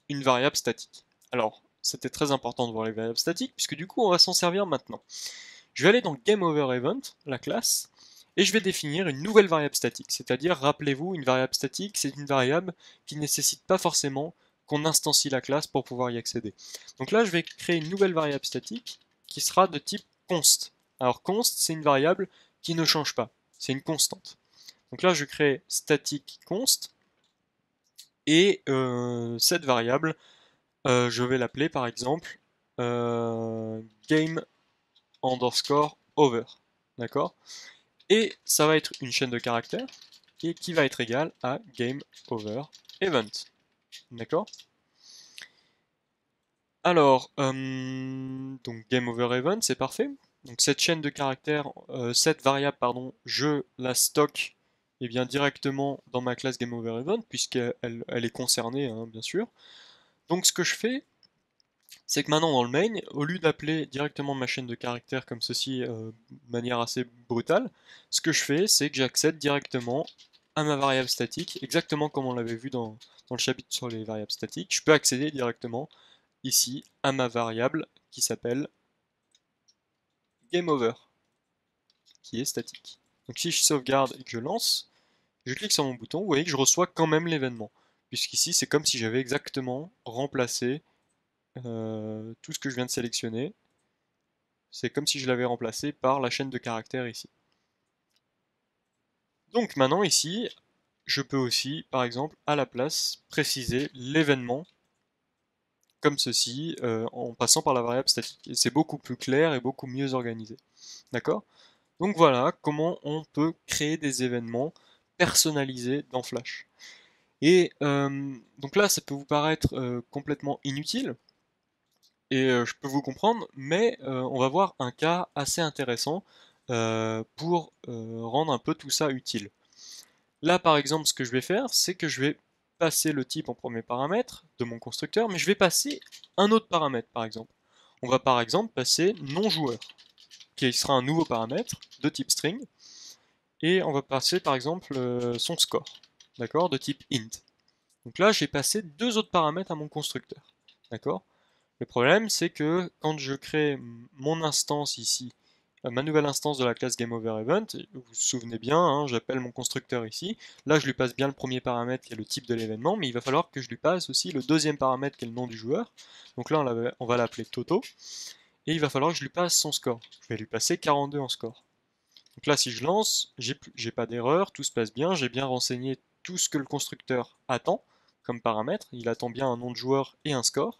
Speaker 1: une variable statique. Alors, c'était très important de voir les variables statiques, puisque du coup, on va s'en servir maintenant. Je vais aller dans GameOverEvent, la classe, et je vais définir une nouvelle variable statique. C'est-à-dire, rappelez-vous, une variable statique, c'est une variable qui ne nécessite pas forcément qu'on instancie la classe pour pouvoir y accéder. Donc là, je vais créer une nouvelle variable statique qui sera de type const. Alors const, c'est une variable qui ne change pas, c'est une constante. Donc là, je crée static const, et cette variable, je vais l'appeler par exemple game underscore over. D'accord? Et ça va être une chaîne de caractères et qui va être égale à game over event. D'accord? Alors, donc game over event, c'est parfait. Donc cette chaîne de caractères, cette variable, pardon, je la stocke bien directement dans ma classe game over event puisqu'elle elle est concernée, hein, bien sûr. Donc ce que je fais, c'est que maintenant dans le main, au lieu d'appeler directement ma chaîne de caractères comme ceci, de manière assez brutale, ce que je fais, c'est que j'accède directement à ma variable statique, exactement comme on l'avait vu dans le chapitre sur les variables statiques. Je peux accéder directement ici à ma variable qui s'appelle GameOver, qui est statique. Donc si je sauvegarde et que je lance, je clique sur mon bouton, vous voyez que je reçois quand même l'événement, puisqu'ici c'est comme si j'avais exactement remplacé tout ce que je viens de sélectionner. C'est comme si je l'avais remplacé par la chaîne de caractères ici. Donc maintenant ici, je peux aussi, par exemple, à la place, préciser l'événement comme ceci, en passant par la variable statique. Et c'est beaucoup plus clair et beaucoup mieux organisé. D'accord? Donc voilà comment on peut créer des événements personnalisés dans Flash. Et donc là, ça peut vous paraître complètement inutile, et je peux vous comprendre, mais on va voir un cas assez intéressant pour rendre un peu tout ça utile. Là, par exemple, ce que je vais faire, c'est que je vais passer le type en premier paramètre de mon constructeur, mais je vais passer un autre paramètre, par exemple. On va par exemple passer non-joueur, qui sera un nouveau paramètre de type string, et on va passer par exemple son score, d'accord, de type int. Donc là, j'ai passé deux autres paramètres à mon constructeur, d'accord. Le problème, c'est que quand je crée mon instance ici, ma nouvelle instance de la classe GameOverEvent, vous vous souvenez bien, hein, j'appelle mon constructeur ici, là je lui passe bien le premier paramètre qui est le type de l'événement, mais il va falloir que je lui passe aussi le deuxième paramètre qui est le nom du joueur, donc là on va l'appeler Toto, et il va falloir que je lui passe son score, je vais lui passer 42 en score. Donc là si je lance, j'ai pas d'erreur, tout se passe bien, j'ai bien renseigné tout ce que le constructeur attend comme paramètre, il attend bien un nom de joueur et un score.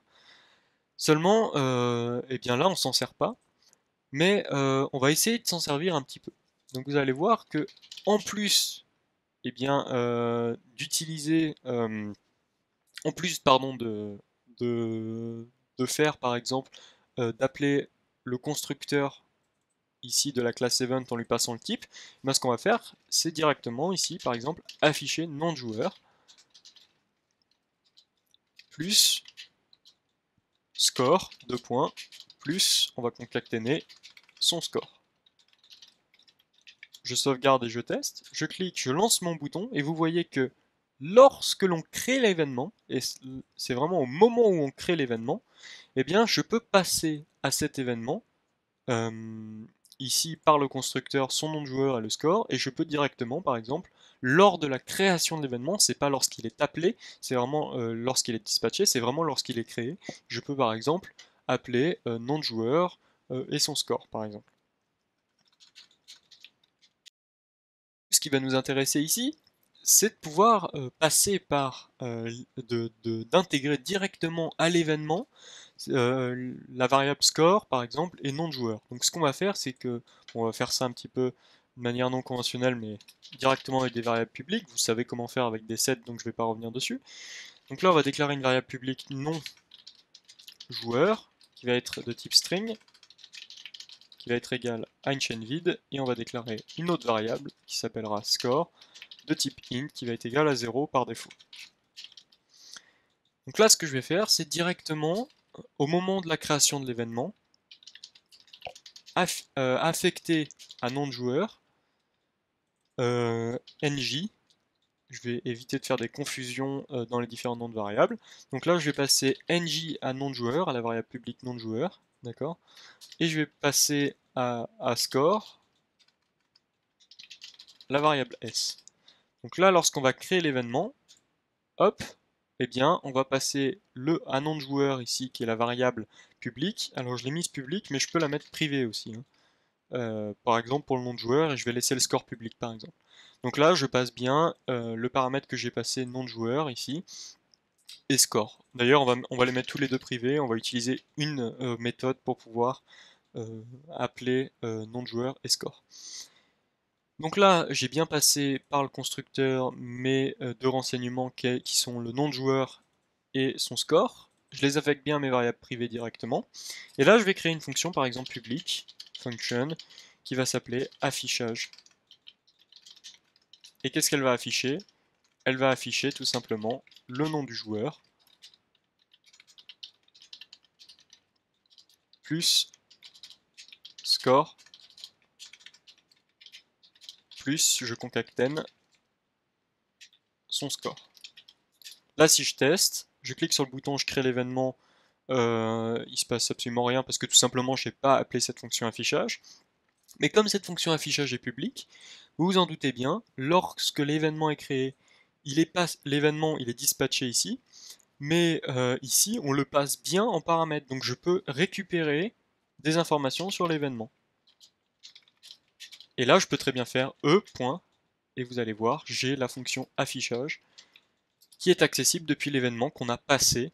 Speaker 1: Seulement, eh bien là on s'en sert pas, mais on va essayer de s'en servir un petit peu. Donc vous allez voir que en plus, eh bien, d'utiliser, en plus pardon de, de faire par exemple, d'appeler le constructeur ici de la classe event en lui passant le type, eh bien, ce qu'on va faire, c'est directement ici par exemple afficher nom de joueur plus score, 2 points, plus on va concaténer son score. Je sauvegarde et je teste, je clique, je lance mon bouton, et vous voyez que lorsque l'on crée l'événement, et c'est vraiment au moment où on crée l'événement, eh bien je peux passer à cet événement, ici par le constructeur, son nom de joueur et le score, et je peux directement, par exemple, lors de la création de l'événement, c'est pas lorsqu'il est appelé, c'est vraiment lorsqu'il est dispatché, c'est vraiment lorsqu'il est créé, je peux par exemple appeler nom de joueur et son score, par exemple. Ce qui va nous intéresser ici, c'est de pouvoir passer par d'intégrer directement à l'événement la variable score par exemple et nom de joueur. Donc ce qu'on va faire, c'est que on va faire ça un petit peu de manière non conventionnelle, mais directement avec des variables publiques. Vous savez comment faire avec des sets, donc je ne vais pas revenir dessus. Donc là, on va déclarer une variable publique non joueur qui va être de type string, qui va être égale à une chaîne vide, et on va déclarer une autre variable qui s'appellera score de type int qui va être égal à 0 par défaut. Donc là, ce que je vais faire, c'est directement, au moment de la création de l'événement, affecter à nom de joueur ng. Je vais éviter de faire des confusions dans les différents noms de variables. Donc là, je vais passer ng à nom de joueur, à la variable publique nom de joueur, d'accord. Et je vais passer à score la variable s. Donc là, lorsqu'on va créer l'événement, hop, eh bien, on va passer le à nom de joueur ici, qui est la variable publique. Alors, je l'ai mise publique, mais je peux la mettre privée aussi, hein. Par exemple, pour le nom de joueur, et je vais laisser le score public, par exemple. Donc là, je passe bien le paramètre que j'ai passé nom de joueur ici, et score. D'ailleurs, on va les mettre tous les deux privés. On va utiliser une méthode pour pouvoir appeler nom de joueur et score. Donc là, j'ai bien passé par le constructeur mes deux renseignements qui sont le nom de joueur et son score. Je les affecte bien à mes variables privées directement. Et là, je vais créer une fonction, par exemple publique, function, qui va s'appeler affichage. Et qu'est-ce qu'elle va afficher? Elle va afficher tout simplement le nom du joueur, plus score, plus je concatène son score. Là, si je teste, je clique sur le bouton, je crée l'événement, il se passe absolument rien parce que tout simplement je n'ai pas appelé cette fonction affichage. Mais comme cette fonction affichage est publique, vous vous en doutez bien, lorsque l'événement est créé, l'événement il est dispatché ici, mais ici on le passe bien en paramètre, donc je peux récupérer des informations sur l'événement. Et là je peux très bien faire e. Et vous allez voir, j'ai la fonction affichage qui est accessible depuis l'événement qu'on a passé,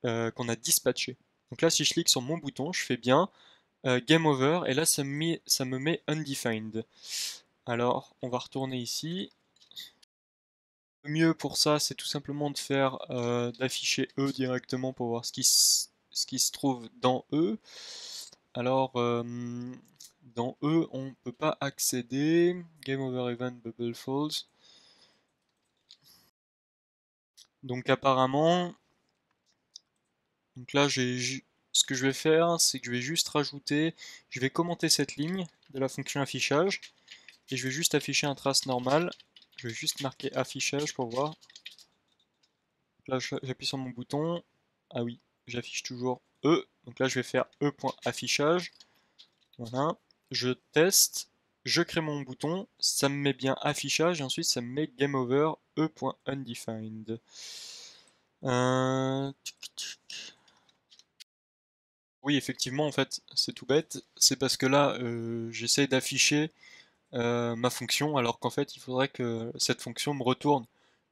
Speaker 1: qu'on a dispatché. Donc là, si je clique sur mon bouton, je fais bien Game Over, et là, ça me met Undefined. Alors, on va retourner ici. Le mieux pour ça, c'est tout simplement de faire d'afficher E directement pour voir ce ce qui se trouve dans E. Alors, dans E, on ne peut pas accéder. Game over event bubble falls. Donc apparemment, donc là, ce que je vais faire, c'est que je vais juste rajouter, je vais commenter cette ligne de la fonction affichage et je vais juste afficher un trace normal. Je vais juste marquer affichage pour voir. Là, j'appuie sur mon bouton. Ah oui, j'affiche toujours E. Donc là, je vais faire E.affichage. Voilà. Je teste. Je crée mon bouton. Ça me met bien affichage. Et ensuite, ça me met game over E.undefined. Oui, effectivement, en fait, c'est tout bête. C'est parce que là, j'essaie d'afficher ma fonction, alors qu'en fait, il faudrait que cette fonction me retourne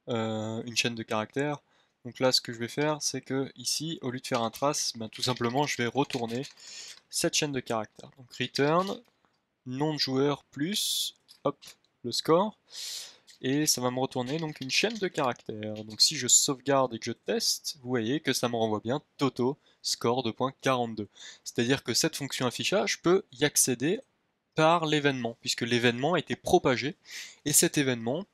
Speaker 1: une chaîne de caractères. Donc là, ce que je vais faire, c'est que ici, au lieu de faire un trace, ben, tout simplement, je vais retourner cette chaîne de caractères. Donc return, nom de joueur plus, hop, le score, et ça va me retourner donc une chaîne de caractères. Donc si je sauvegarde et que je teste, vous voyez que ça me renvoie bien Toto score de point 42. C'est-à-dire que cette fonction affichage peut y accéder par l'événement, puisque l'événement a été propagé, et cet événement,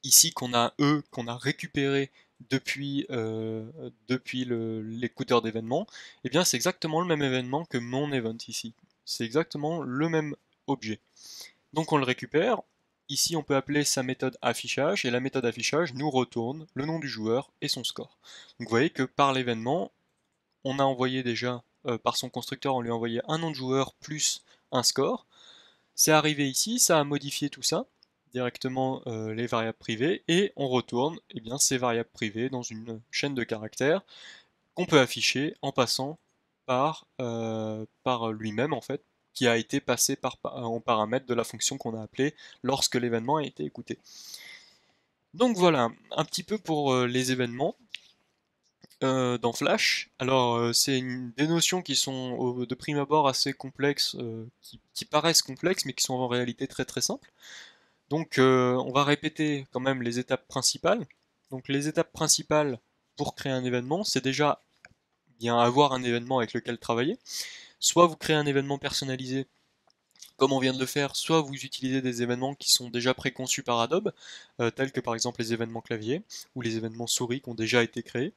Speaker 1: ici qu'on a qu'on a récupéré depuis l'écouteur d'événement, eh bien c'est exactement le même événement que mon event ici. C'est exactement le même objet. Donc on le récupère. Ici on peut appeler sa méthode affichage et la méthode affichage nous retourne le nom du joueur et son score. Donc vous voyez que par l'événement, on a envoyé déjà, par son constructeur, on lui a envoyé un nom de joueur plus un score. C'est arrivé ici, ça a modifié tout ça, directement les variables privées, et on retourne eh bien, ces variables privées dans une chaîne de caractères qu'on peut afficher en passant par lui-même en fait, qui a été passé en paramètre de la fonction qu'on a appelée lorsque l'événement a été écouté. Donc voilà, un petit peu pour les événements dans Flash. Alors c'est des notions qui sont de prime abord assez complexes, qui paraissent complexes mais qui sont en réalité très très simples. Donc on va répéter quand même les étapes principales. Donc les étapes principales pour créer un événement, c'est déjà bien avoir un événement avec lequel travailler. Soit vous créez un événement personnalisé, comme on vient de le faire, soit vous utilisez des événements qui sont déjà préconçus par Adobe, tels que par exemple les événements clavier ou les événements souris qui ont déjà été créés.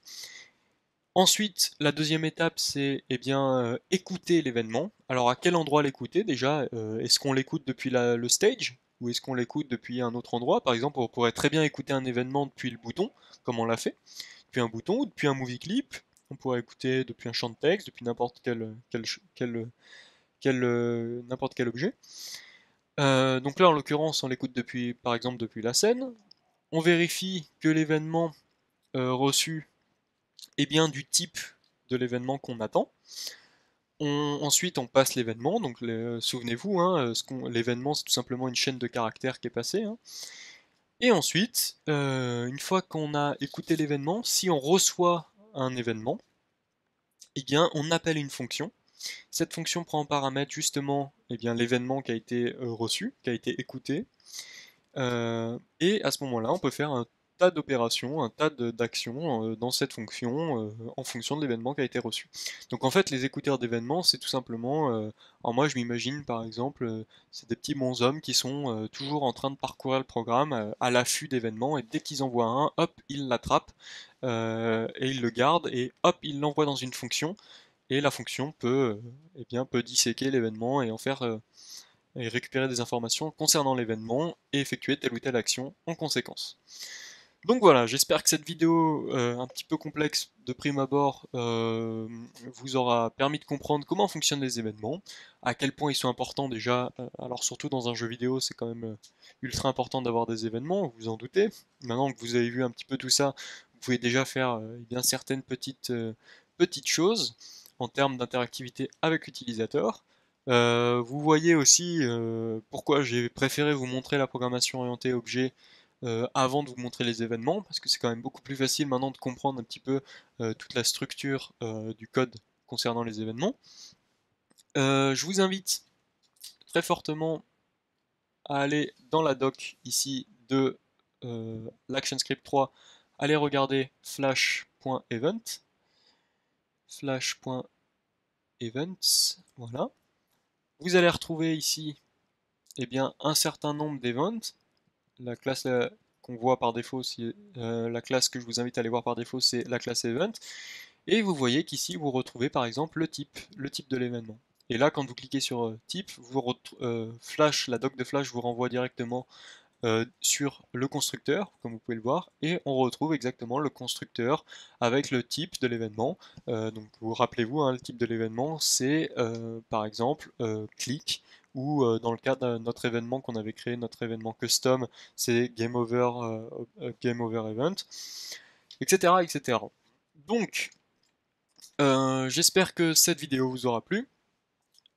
Speaker 1: Ensuite, la deuxième étape, c'est eh bien écouter l'événement. Alors à quel endroit l'écouter déjà? Est-ce qu'on l'écoute depuis le stage ou est-ce qu'on l'écoute depuis un autre endroit? Par exemple, on pourrait très bien écouter un événement depuis le bouton, comme on l'a fait, depuis un bouton ou depuis un movie clip. On pourrait écouter depuis un champ de texte, depuis n'importe quel objet. Donc là, en l'occurrence, on l'écoute depuis, par exemple, depuis la scène. On vérifie que l'événement reçu est bien du type de l'événement qu'on attend. Ensuite, on passe l'événement. Donc, souvenez-vous, hein, l'événement, c'est tout simplement une chaîne de caractères qui est passée. Hein. Et ensuite, une fois qu'on a écouté l'événement, si on reçoit un événement, eh bien, on appelle une fonction. Cette fonction prend en paramètre justement eh bien, l'événement qui a été reçu, qui a été écouté. Et à ce moment-là, on peut faire un tas d'opérations, un tas d'actions dans cette fonction en fonction de l'événement qui a été reçu. Donc en fait, les écouteurs d'événements, c'est tout simplement, alors moi je m'imagine par exemple, c'est des petits bonshommes qui sont toujours en train de parcourir le programme à l'affût d'événements et dès qu'ils en voient un, hop, ils l'attrapent et ils le gardent et hop, ils l'envoient dans une fonction et la fonction eh bien, peut disséquer l'événement et en faire et récupérer des informations concernant l'événement et effectuer telle ou telle action en conséquence. Donc voilà, j'espère que cette vidéo un petit peu complexe de prime abord vous aura permis de comprendre comment fonctionnent les événements, à quel point ils sont importants déjà, alors surtout dans un jeu vidéo c'est quand même ultra important d'avoir des événements, vous vous en doutez. Maintenant que vous avez vu un petit peu tout ça, vous pouvez déjà faire bien certaines petites choses en termes d'interactivité avec l'utilisateur. Vous voyez aussi pourquoi j'ai préféré vous montrer la programmation orientée objet avant de vous montrer les événements, parce que c'est quand même beaucoup plus facile maintenant de comprendre un petit peu toute la structure du code concernant les événements. Je vous invite très fortement à aller dans la doc ici de l'ActionScript 3, aller regarder flash.event. flash.events, voilà. Vous allez retrouver ici eh bien, un certain nombre d'events. La classe qu'on voit par défaut, la classe que je vous invite à aller voir par défaut, c'est la classe event. Et vous voyez qu'ici, vous retrouvez par exemple le type de l'événement. Et là, quand vous cliquez sur type, Flash, la doc de Flash vous renvoie directement sur le constructeur, comme vous pouvez le voir, et on retrouve exactement le constructeur avec le type de l'événement. Donc vous rappelez-vous, hein, le type de l'événement, c'est par exemple click, ou dans le cas de notre événement qu'on avait créé, notre événement custom, c'est game over event, etc., etc. Donc, j'espère que cette vidéo vous aura plu.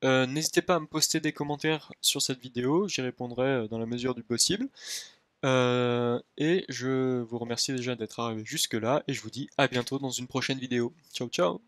Speaker 1: N'hésitez pas à me poster des commentaires sur cette vidéo, j'y répondrai dans la mesure du possible. Et je vous remercie déjà d'être arrivé jusque là et je vous dis à bientôt dans une prochaine vidéo. Ciao ciao!